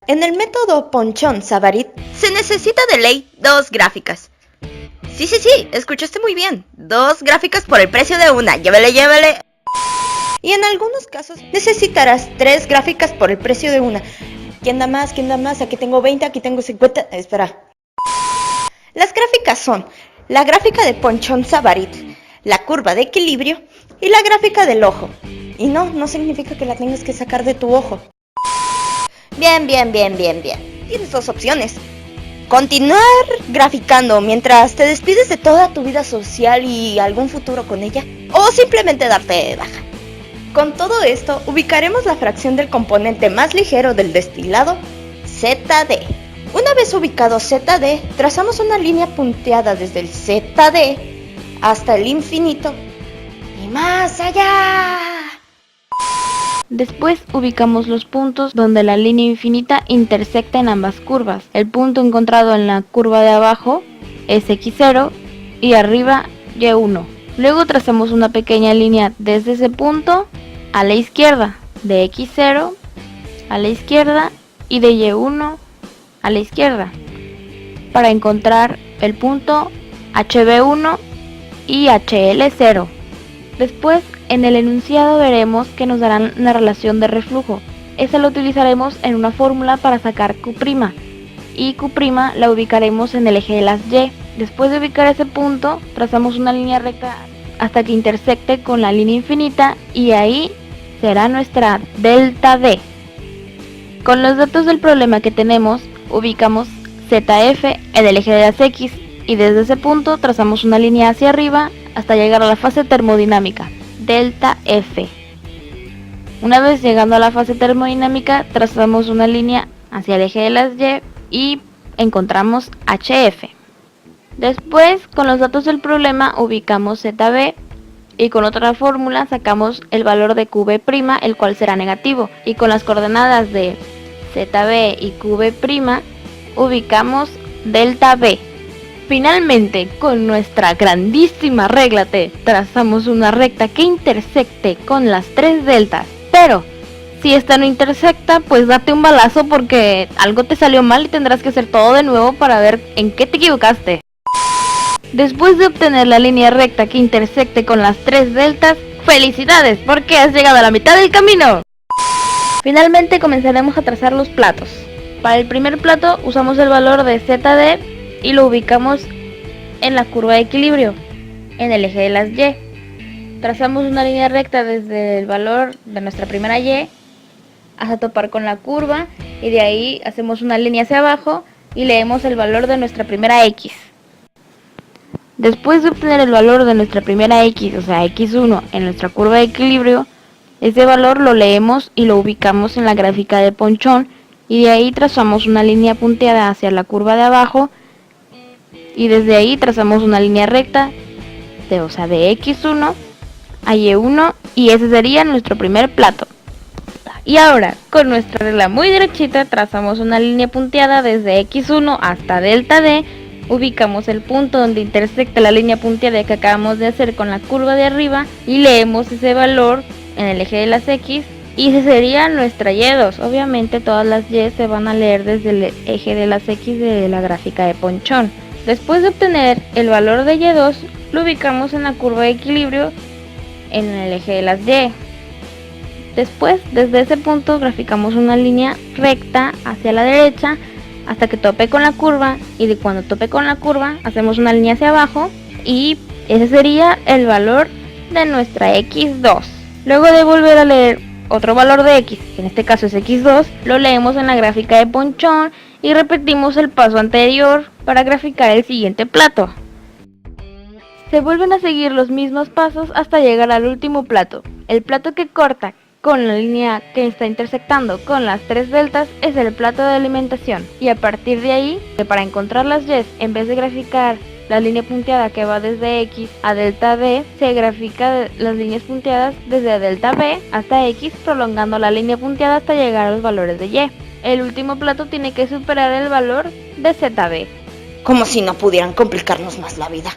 En el método Ponchon-Savarit se necesita de ley 2 gráficas. Sí, escuchaste muy bien. 2 gráficas por el precio de una. Llévele. Y en algunos casos necesitarás 3 gráficas por el precio de una. ¿Quién da más? Aquí tengo 20, aquí tengo 50. Espera. Las gráficas son la gráfica de Ponchon-Savarit, la curva de equilibrio y la gráfica del ojo. Y no significa que la tengas que sacar de tu ojo. Bien. Tienes 2 opciones. Continuar graficando mientras te despides de toda tu vida social y algún futuro con ella, o simplemente darte de baja. Con todo esto, ubicaremos la fracción del componente más ligero del destilado, ZD. Una vez ubicado ZD, trazamos una línea punteada desde el ZD hasta el infinito y más allá. Después ubicamos los puntos donde la línea infinita intersecta en ambas curvas. El punto encontrado en la curva de abajo es X0 y arriba Y1. Luego trazamos una pequeña línea desde ese punto a la izquierda, de X0 a la izquierda y de Y1 a la izquierda, para encontrar el punto HB1 y HL0. Después, en el enunciado veremos que nos darán una relación de reflujo. Esa la utilizaremos en una fórmula para sacar Q', y Q' la ubicaremos en el eje de las Y. Después de ubicar ese punto, trazamos una línea recta hasta que intersecte con la línea infinita y ahí será nuestra delta D. Con los datos del problema que tenemos, ubicamos ZF en el eje de las X y desde ese punto trazamos una línea hacia arriba hasta llegar a la fase termodinámica, delta F. Una vez llegando a la fase termodinámica, trazamos una línea hacia el eje de las Y y encontramos HF. Después, con los datos del problema, ubicamos ZB y con otra fórmula sacamos el valor de QB', el cual será negativo. Y con las coordenadas de ZB y QB', ubicamos delta B. Finalmente, con nuestra grandísima regla T, trazamos una recta que intersecte con las 3 deltas. Pero, si esta no intersecta, pues date un balazo porque algo te salió mal y tendrás que hacer todo de nuevo para ver en qué te equivocaste. Después de obtener la línea recta que intersecte con las 3 deltas, ¡felicidades! Porque has llegado a la mitad del camino. Finalmente comenzaremos a trazar los platos. Para el primer plato usamos el valor de ZD y lo ubicamos en la curva de equilibrio, en el eje de las Y. Trazamos una línea recta desde el valor de nuestra primera Y hasta topar con la curva y de ahí hacemos una línea hacia abajo y leemos el valor de nuestra primera X. Después de obtener el valor de nuestra primera X, o sea X1, en nuestra curva de equilibrio, ese valor lo leemos y lo ubicamos en la gráfica de Ponchon y de ahí trazamos una línea punteada hacia la curva de abajo y desde ahí trazamos una línea recta de X1 a Y1 y ese sería nuestro primer plato. Y ahora, con nuestra regla muy derechita, trazamos una línea punteada desde X1 hasta delta D, ubicamos el punto donde intersecta la línea punteada que acabamos de hacer con la curva de arriba y leemos ese valor en el eje de las X y ese sería nuestra Y2. Obviamente todas las Y se van a leer desde el eje de las X de la gráfica de Ponchon. Después de obtener el valor de Y2, lo ubicamos en la curva de equilibrio en el eje de las Y. Después, desde ese punto, graficamos una línea recta hacia la derecha hasta que tope con la curva y de cuando tope con la curva, hacemos una línea hacia abajo y ese sería el valor de nuestra X2. Luego de volver a leer otro valor de X, que en este caso es X2, lo leemos en la gráfica de Ponchon y repetimos el paso anterior para graficar el siguiente plato. Se vuelven a seguir los mismos pasos hasta llegar al último plato. El plato que corta con la línea que está intersectando con las 3 deltas es el plato de alimentación. Y a partir de ahí, para encontrar las Y, en vez de graficar la línea punteada que va desde X a delta D, se grafica las líneas punteadas desde delta B hasta X, prolongando la línea punteada hasta llegar a los valores de Y. El último plato tiene que superar el valor de ZB. Como si no pudieran complicarnos más la vida.